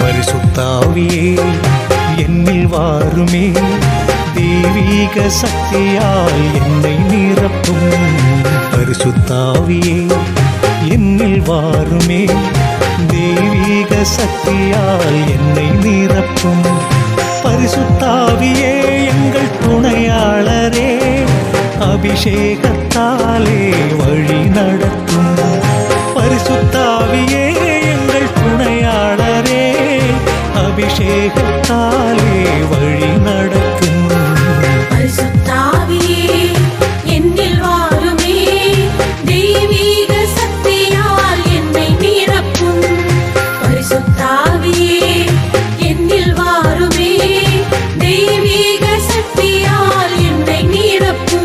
பரிசுத்தாவியே என்னில் வாருமே, தெய்வீக சக்தியால் என்னை நிரப்பும். பரிசுத்தாவியே என்னில் வாருமே, தெய்வீக சக்தியால் என்னை நிரப்பும். பரிசுத்தாவியே எங்கள் துணையாளரே, அபிஷேகத்தாலே வழி நடத்தும். பரிசுத்தாவியே எங்கள் துணையாளரே, அபிஷேகத்தாலே வழி நடத்தும். பரிசுத்தாவியே என்னில் வாருமே, தெய்வீக சக்தியால் என்னை நிரப்பும். பரிசுத்தாவியே என்னில் வாருமே, தெய்வீக சக்தியால் என்னை நிரப்பும்.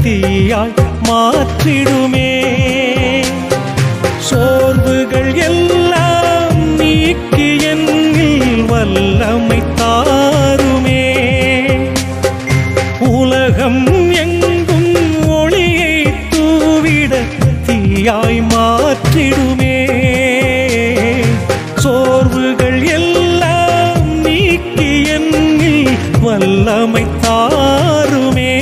தீயாய் மாற்றிடுமே, சோர்வுகள் எல்லாம் நீக்கி என்னில் வல்லமை தாருமே. உலகம் எங்கும் ஒளியை தூவிட தீயாய் மாற்றிடுமே, சோர்வுகள் எல்லாம் நீக்கி என்னில் வல்லமை தாருமே.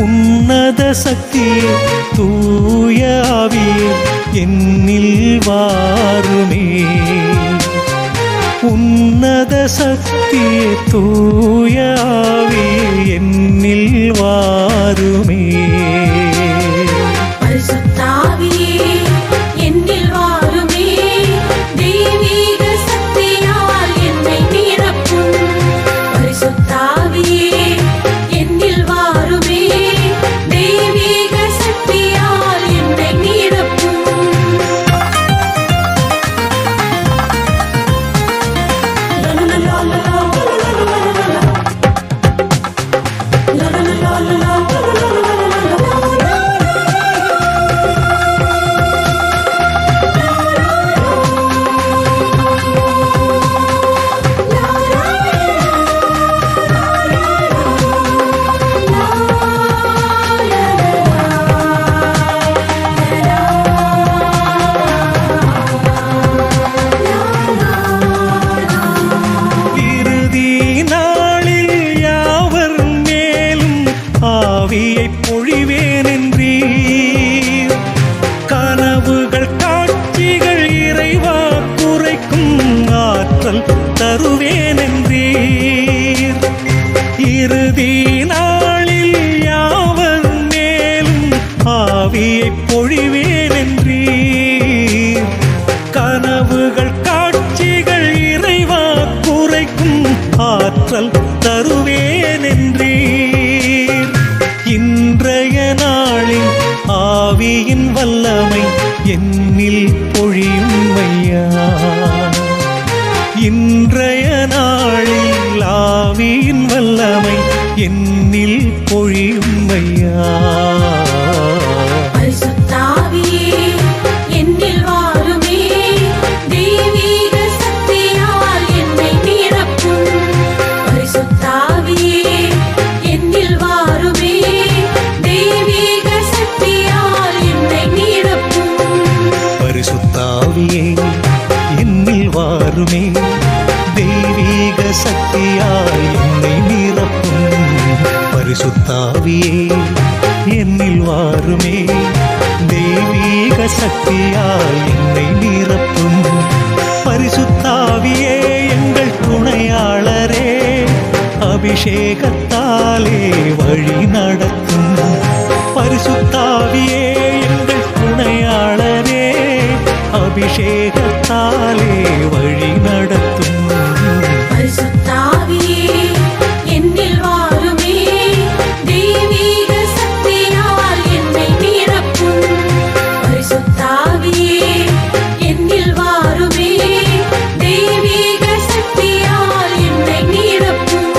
உன்னத சக்தியே தூய ஆவியே என்னில் வாருமே, உன்னத சக்தியே தூய ஆவியே என்னில் வாருமே. பரிசுத்தாவியே என்னில் வாருமே, தெய்வீக சக்தியால் என்னை நிரப்பும். பரிசுத்தாவியே என்னில் வாருமே, தெய்வீக சக்தியால் என்னை நிரப்பும். ஆவியை பொழிவேன் என்றீர், கனவுகள் காட்சிகள் இறைவா குறைக்கும் ஆற்றல் தருவேன் என்றீர். இறுதி நாளில் யாவர் மேலும் ஆவியை பொழிவேன் என்றீர், கனவுகள் காட்சிகள் இறைவா குறைக்கும் ஆற்றல் தருவேன் என்றீர். இன்றைய நாளில் ஆவியின் வல்லமை என்னில் பொழியும் ஐயா, இன்றைய நாளில் ஆவியின் வல்லமை என்னில் பொழியும் ஐயா. பரிசுத்தாவியே என்னில் வாருமே, தெய்வீக சக்தியால் என்னை நிரப்பும். பரிசுத்தாவியே என்னில் வாருமே, தெய்வீக சக்தியால் என்னை நிரப்பும். பரிசுத்தாவியே என்னில் வாருமே தெய்வீக சக்தியாய் என்னை நிரப்பும் பரிசுத்தாவியே என்னில் வாருமே தெய்வீக சக்தியாய் என்னை நிரப்பும் பரிசுத்தாவியே எங்கள் துணையாளரே அபிஷேகத்தாலே வழி நடத்தும் பரிசுத்தாவியே எங்கள் துணையாளரே அபிஷேகத்தாலே வழி நடத்தும் பரிசுத்தாவியே என்னில் வாருமே தெய்வீக சக்தியால் என்னை நிரப்பும் பரிசுத்தாவியே என்னில் வாருமே தெய்வீக சக்தியால் என்னை நிரப்பும்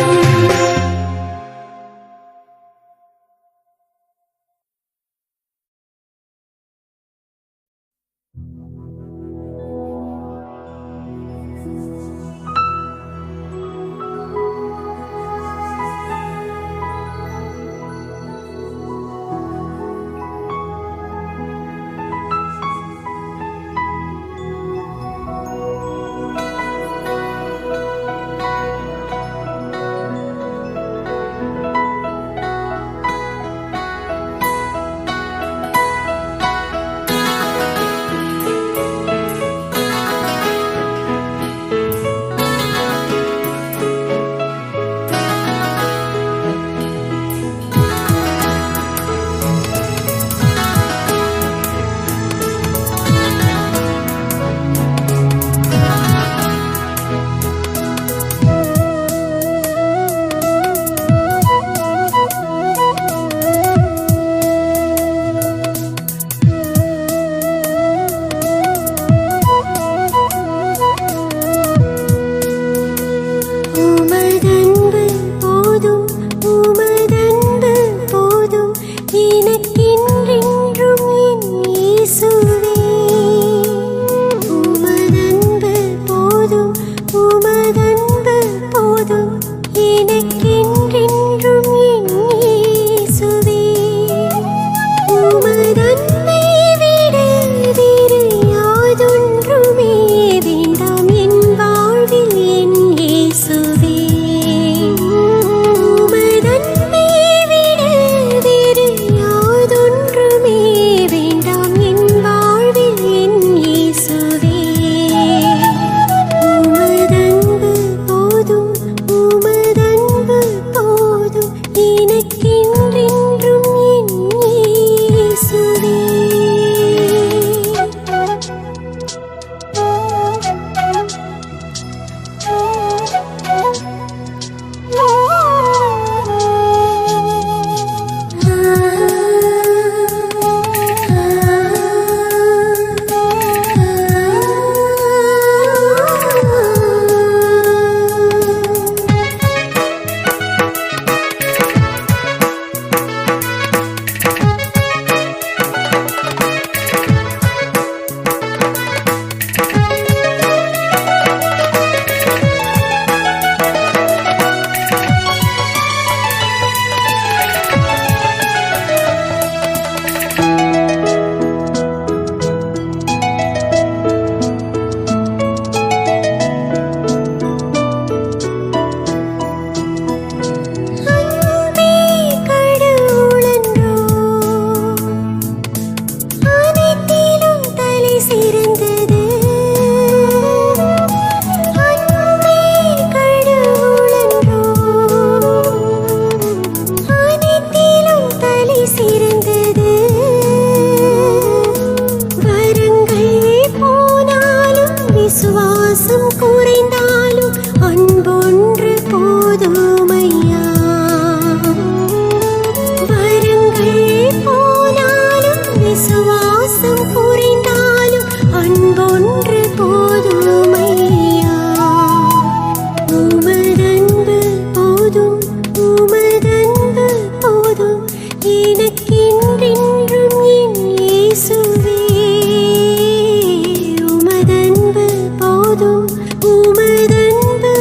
உமதன்பு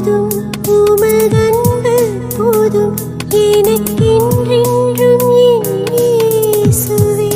போதும் உமதன்பு போதும் எனக்கென்றென்றும் என் இயேசுவே.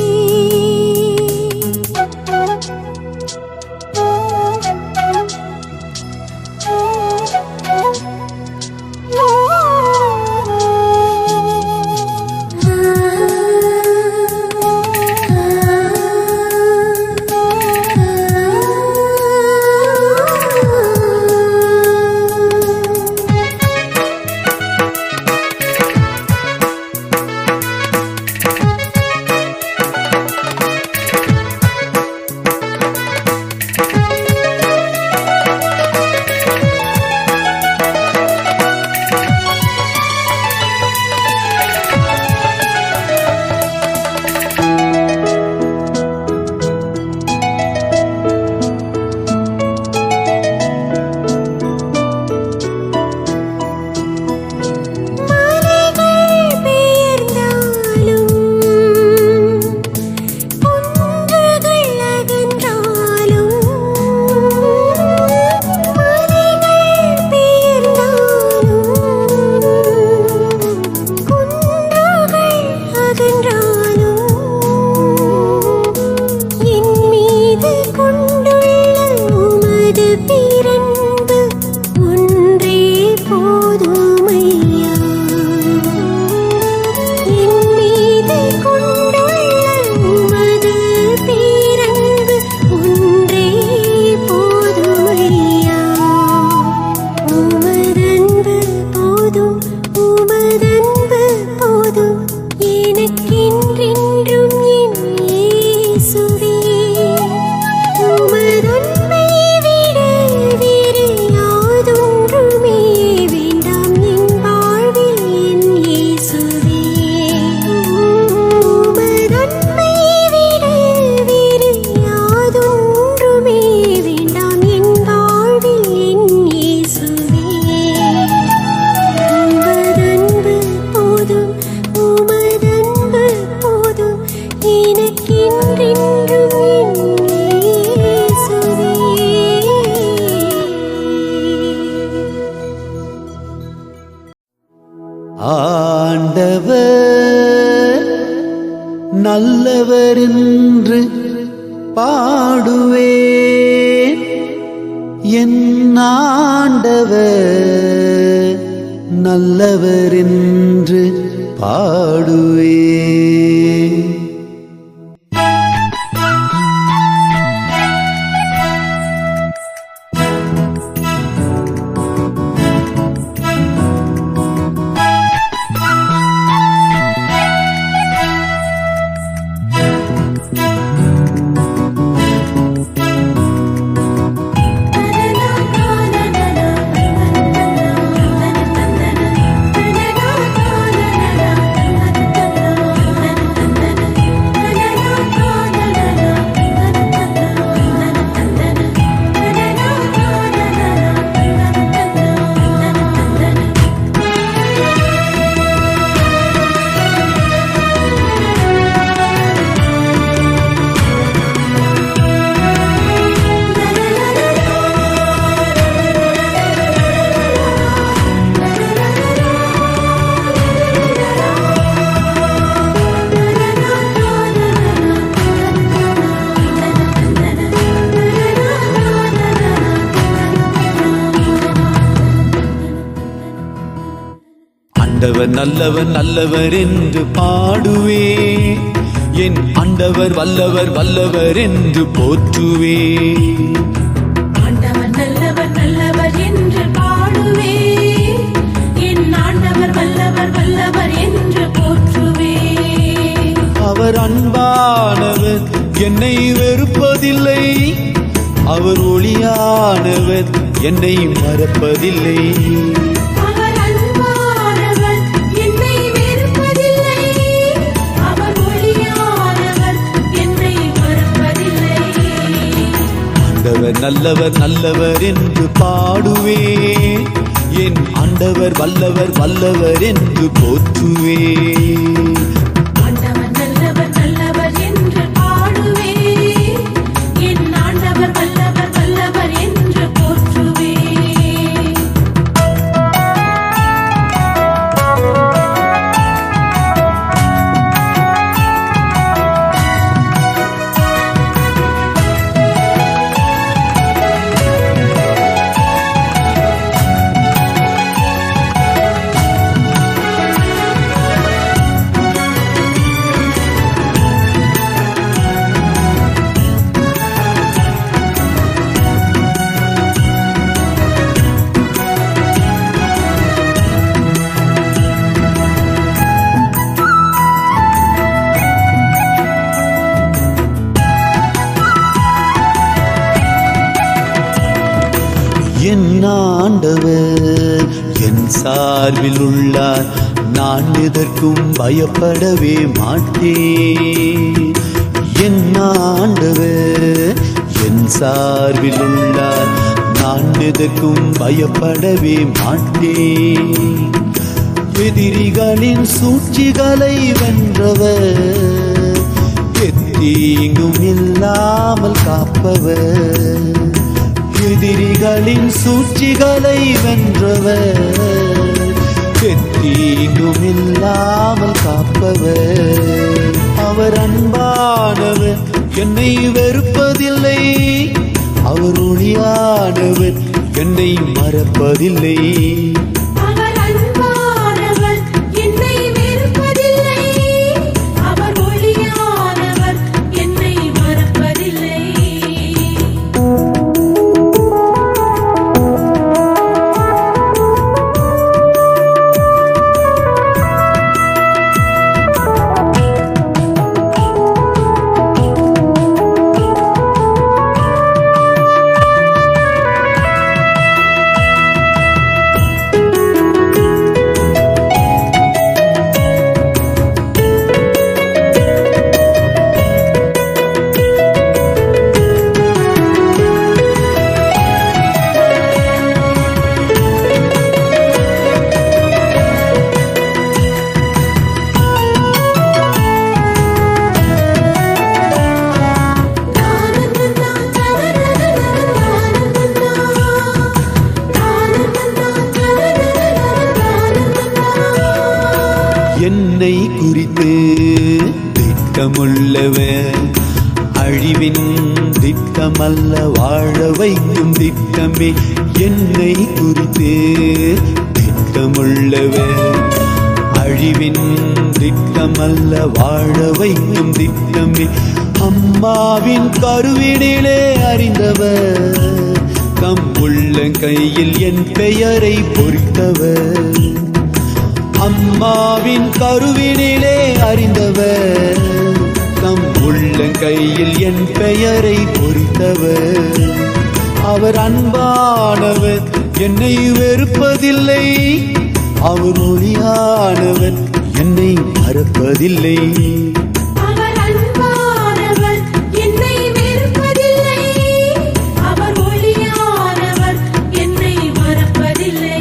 ஆண்டவர் நல்லவர் என்று பாடுவேன். என் ஆண்டவர் நல்லவர் என்று பாடுவேன். ஆண்டவர் நல்லவர் நல்லவர் என்று பாடுவே. என் ஆண்டவர் வல்லவர் வல்லவர் என்று போற்றுவே. ஆண்டவர் நல்லவர் நல்லவர் என்று பாடுவே. என் ஆண்டவர் வல்லவர் வல்லவர் என்று போற்றுவே. அவர் அன்பானவர் என்னை வெறுப்பதில்லை. அவர் ஒளியானவர் என்னை மறப்பதில்லை. ஆண்டவர் நல்லவர் நல்லவர் என்று பாடுவே. என் ஆண்டவர் வல்லவர் வல்லவர் என்று போற்றுவே. ஆண்டவர் நல்லவர் நல்லவர் என்று பாடுவே. என் ஆண்டவர் வல்லவர் வல்லவர் என்று போற்றுவே. ஆண்டவர் என் சார்பில் உள்ளார், நான் எதற்கும் பயப்படவே மாட்டேன். என் ஆண்டவர் என் சார்பில் உள்ளார், நான் எதற்கும் பயப்படவே மாட்டேன். எதிரிகளின் சூழ்ச்சிகளை வென்றவர், எத்தீங்கும் இல்லாமல் காப்பவர். எதிரிகளின் சூழ்ச்சிகளை வென்றவர், எத்தீங்கும் இல்லாமல் காப்பவர். அவர் அன்பானவர், என்னை வெறுப்பதில்லை. அவர் ஒளியானவர், என்னை மறப்பதில்லை. அவர் அன்பானவர், என்னை வெறுப்பதில்லை. அவர் ஒளியானவர், என்னை மறப்பதில்லை. என்னை குறித்து திட்டமுள்ளவர், அழிவின் திட்டமல்ல வாழ வைக்கும் திட்டமே. என்னை குறித்து திட்டமுள்ளவர், அழிவின் திட்டமல்ல வாழ வைக்கும் திட்டமே. அம்மாவின் கருவினிலே அறிந்தவர், தம் உள்ளங்கையில் என் பெயரை பொறித்தவர். அம்மாவின் கருவினிலே அறிந்தவர், தம் உள்ளங்கையில் என் பெயரை பொறித்தவர். அவர் அன்பானவர், என்னை வெறுப்பதில்லை. அவர் ஒளியானவர், என்னை மறப்பதில்லை. அவர் அன்பானவர், என்னை வெறுப்பதில்லை. அவர் ஒளியானவர், என்னை மறப்பதில்லை.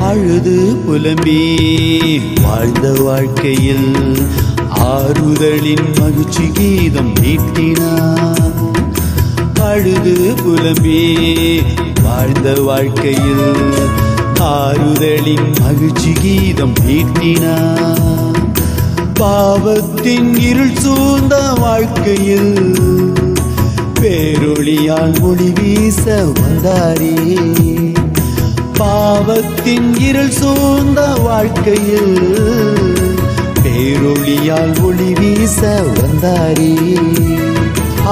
அழுது புலம்பி வாழ்ந்த வாழ்க்கையில் ஆறுதலின் மகிழ்ச்சி கீதம் மீட்டினார். அழுது புலம்பி வாழ்ந்த வாழ்க்கையில் ஆறுதலின் மகிழ்ச்சி கீதம் மீட்டினார். பாவத்தின் இருள் சூழ்ந்த வாழ்க்கையில் பேரொளியால் ஒளி வீச வந்தாரே. பாவத்தின் இருள் சூழ்ந்த வாழ்க்கையில் பேரொளியால் ஒளி வீச வந்தாரே.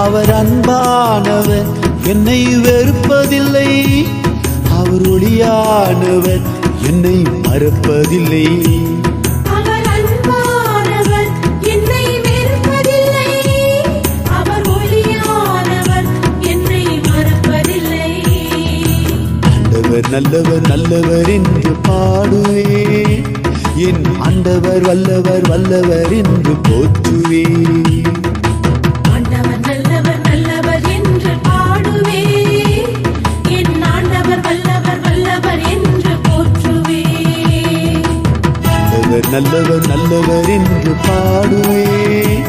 அவர் அன்பானவர், என்னை வெறுப்பதில்லை. அவர் ஒளியானவர், என்னை மறப்பதில்லை. அவர் அன்பானவர், என்னை வெறுப்பதில்லை. அவர் ஒளியானவர், என்னை மறப்பதில்லை. ஆண்டவர் நல்லவர் நல்லவர் என்று பாடுவேன், என் ஆண்டவர் வல்லவர் வல்லவர் என்று போற்றுவேன். ஆண்டவர் நல்லவர் நல்லவர் என்று பாடுவேன், என் ஆண்டவர் வல்லவர் வல்லவர் என்று போற்றுவேன். ஆண்டவர் நல்லவர் நல்லவர் என்று பாடுவேன்,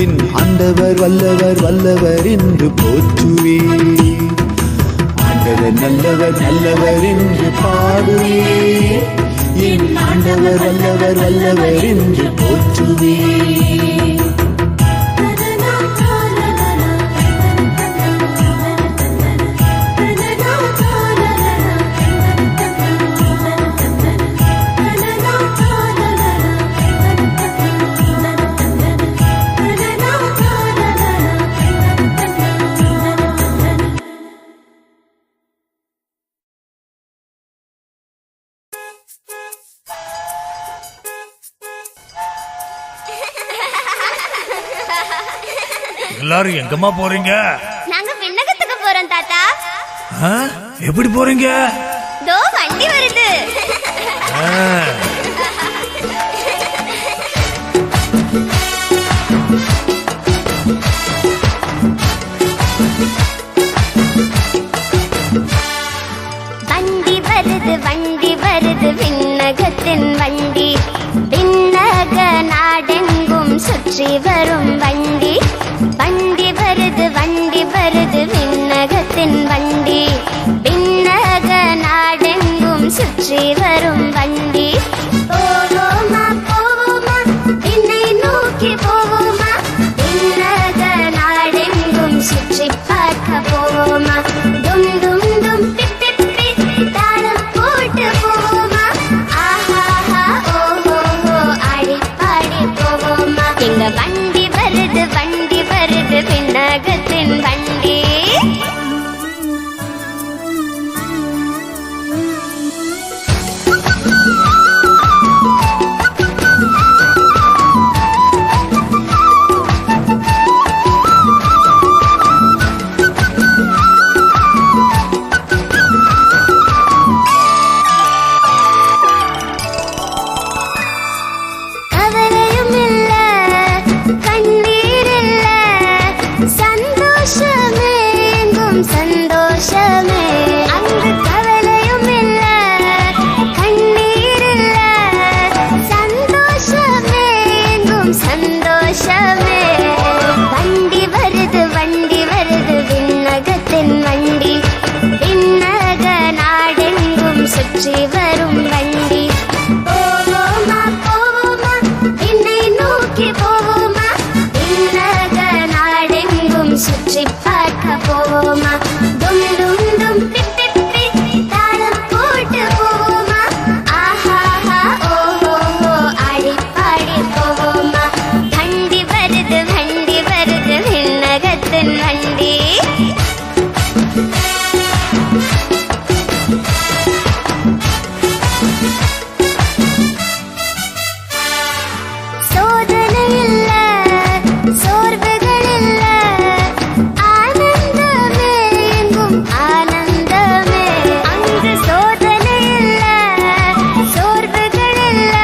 என் ஆண்டவர் வல்லவர் வல்லவர் என்று போற்றுவேன். ஆண்டவர் நல்லவர் நல்லவர் என்று பாடுவேன், என் ஆண்டவர் வல்லவர் வல்லவர் என்று போற்றுவேன். எல்லாரும் எங்கம்மா போறீங்க? நாங்க விண்ணகத்துக்கு போறோம் தாத்தா. எப்படி போறீங்க? தோ வண்டி வருது. வண்டி வருது விண்ணகத்தின் வண்டி, விண்ணக நாடெங்கும் சுற்றி வரும் வண்டி. வண்டி வருது விண்ணகத்தின் வண்டி, விண்ணக நாடெங்கும் சுற்றி வரும் வண்டி. போவோமா போவோமா விண்ணை நோக்கி போவோமா, விண்ணக நாடெங்கும் சுற்றி பார்க்க போவோமா. டும் டும் டும் வண்டி வருது விண்ணகத்தின் வண்டி. சந்தோஷமே அங்கு கவலையும் இல்ல, கண்ணீர் இல்ல, சந்தோஷமே எங்கும் சந்தோஷமே. வண்டி வருது விண்ணகத்தின் வண்டி, விண்ணக நாடெங்கும் சுற்றி வரும் வண்டி. போவோமா போவோமா விண்ணை நோக்கி போவோமா, விண்ணக நாடெங்கும் சுற்றி பார்க்க போவோமா. டும் டும் டும் தாளம் போட்டு போவோமா, ஆஹாஹா ஓஹோ ஆடி பாடி போவோமா. வண்டி வருது விண்ணகத்தின் வண்டி. சோதனை இல்ல, சோர்வுகள் இல்ல, ஆனந்தமே எங்கும் ஆனந்தமே. அங்கு சோதனை இல்ல, சோர்வுகள் இல்ல,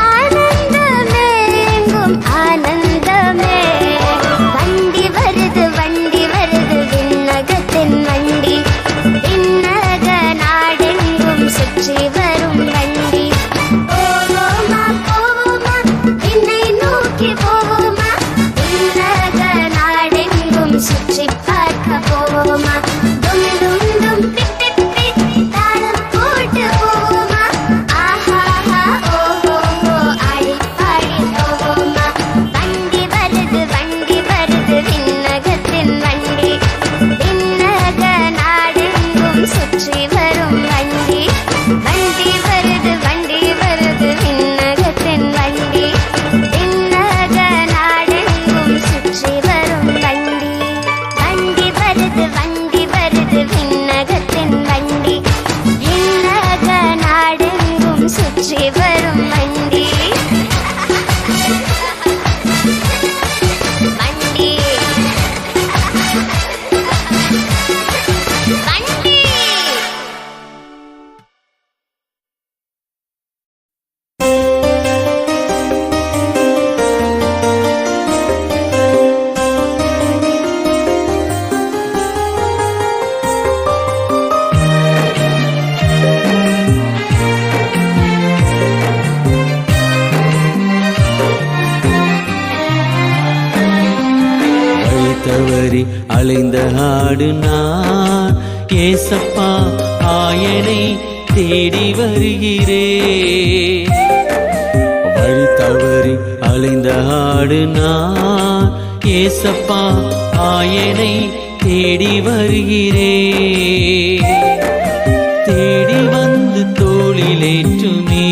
ஆனந்தமே எங்கும் ஆனந்தமே. வண்டி வருது விண்ணகத்தின் வண்டி, விண்ணக நாடெங்கும் சுற்றி வரும் வண்டி. போவோமா போவோமா விண்ணை நோக்கி போவோமா, விண்ணக நாடெங்கும் சுற்றி பார்க்க போவோமா. டும் டும் டும் தாளம் போட்டு போவோமா, ஆஹாஹா ஓஹோ ஆடி பாடி போவோமா. வண்டி வருது விண்ணகத்தின் வண்டி, விண்ணக நாடெங்கும் சுற்றி வரும் வண்டி. வண்டி வருது விண்ணகத்தின் வண்டி, விண்ணக நாடெங்கும் சுற்றி வரும் வண்டி. வண்டி வருது விண்ணகத்தின் வண்டி, விண்ணக நாடெங்கும் சுற்றி வரும் வண்டி. வண்டி வண்டி. வழி தவறி அலைந்த ஆடு நான், ஏசப்பா ஆயனை தேடி வருகிறேன். வழி தவறி அலைந்த ஆடு நான், ஏசப்பா ஆயனை தேடி வருகிறேன். தேடி வந்து தோளிலேற்றுமே,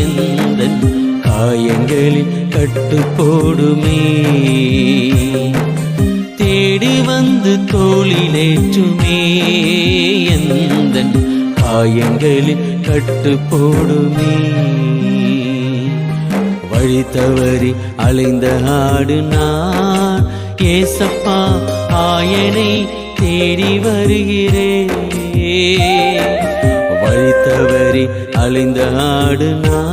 எந்தன் காயங்களில் கட்டு போடுமே. தேடி வந்து தோளிலேற்றுமே, எந்தன் காயங்களில் கட்டு போடுமே. வழி தவறி அலைந்த ஆடு நான், ஏசப்பா ஆயனை தேடி வருகிறேன். வழி தவறி அலைந்த ஆடு நான்.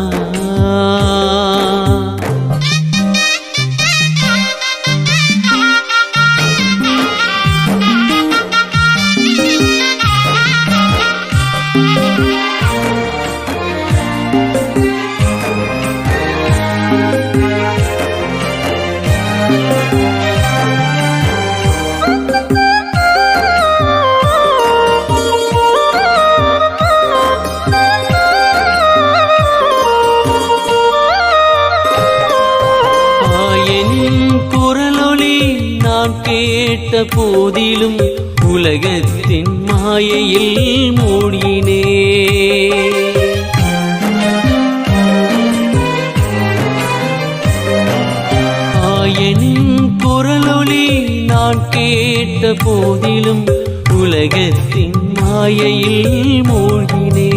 கேட்ட போதிலும் உலகத்தின் மாயையில் மூழ்கினே. ஆயனின் குரலொலி நான் கேட்ட போதிலும் உலகத்தின் மாயையில் மூழ்கினே.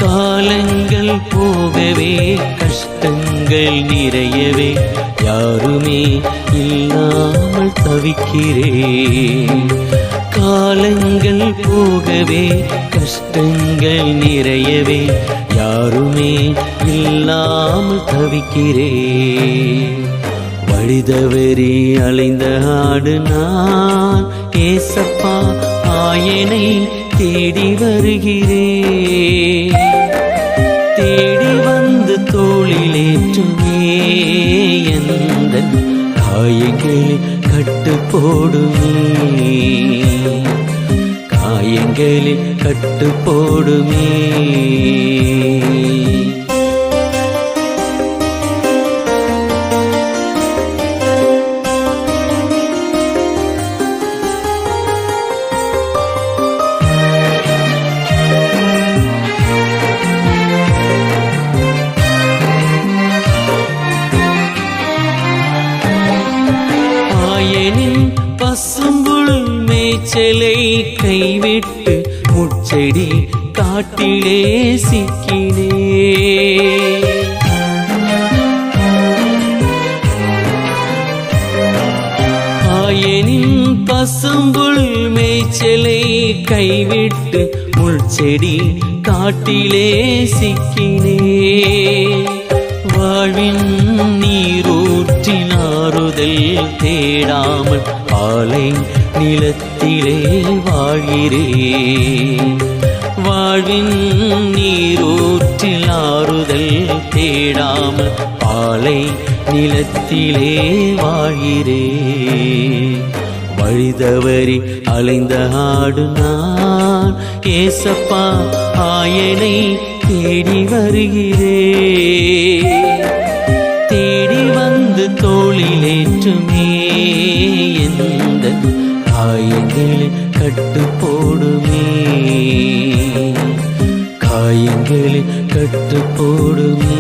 காலங்கள் போகவே கஷ்டங்கள் நிறையவே யாருமே இல்லாமல் தவிக்கிறேன். காலங்கள் போகவே கஷ்டங்கள் நிறையவே யாருமே இல்லாமல் தவிக்கிறேன். வழிதவறி அலைந்த ஆடு நான், ஏசப்பா ஆயனை தேடி வருகிறேன். தேடி வந்து தோளிலேற்றுமே எந்தன் காயங்களில் கட்டு போடுமே. காயங்களில் கட்டு போடுமே. பசும்புல் மேய்ச்சலை கைவிட்டு முச்செடி காட்டிலே சிக்கினே. ஆயனின் பசும்புல் மேய்ச்சலை கைவிட்டு முள்செடி காட்டிலே சிக்கினே. வாழ்வின் நீரூற்றின் ஆறுதல் தேடாமல் பாலை நிலத்திலே வாழ்கிறேன். வாழ்வின் நீரூற்றில் ஆறுதல் தேடாமல் பாலை நிலத்திலே வாழ்கிறேன். வழிதவறி அலைந்த ஆடு நான், ஏசப்பா ஆயனை தேடி வருகிறேன். தேடி வந்து தோளிலேற்றுமே எந்தன் காயங்களில் கட்டு போடுமே. காயங்களில் கட்டு போடுமே.